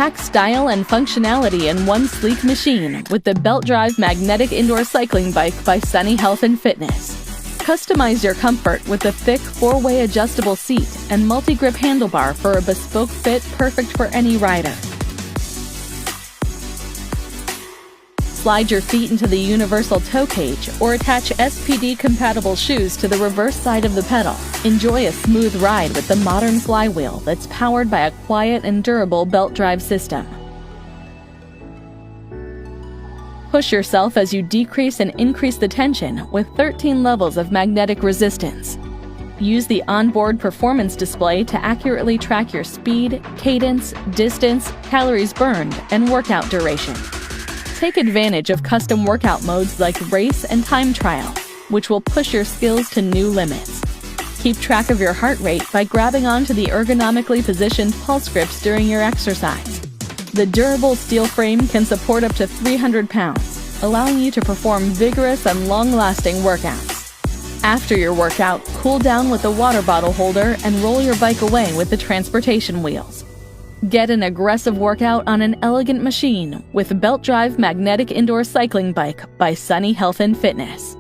Pack style and functionality in one sleek machine with the Belt Drive Magnetic Indoor Cycling Bike by Sunny Health and Fitness. Customize your comfort with a thick 4-way adjustable seat and multi-grip handlebar for a bespoke fit perfect for any rider. Slide your feet into the universal toe cage or attach SPD-compatible shoes to the reverse side of the pedal. Enjoy a smooth ride with the modern flywheel that's powered by a quiet and durable belt drive system. Push yourself as you decrease and increase the tension with 13 levels of magnetic resistance. Use the onboard performance display to accurately track your speed, cadence, distance, calories burned, and workout duration. Take advantage of custom workout modes like race and time trial, which will push your skills to new limits. Keep track of your heart rate by grabbing onto the ergonomically positioned pulse grips during your exercise. The durable steel frame can support up to 300 pounds, allowing you to perform vigorous and long-lasting workouts. After your workout, cool down with the water bottle holder and roll your bike away with the transportation wheels. Get an aggressive workout on an elegant machine with Belt Drive Magnetic Indoor Cycling Bike by Sunny Health and Fitness.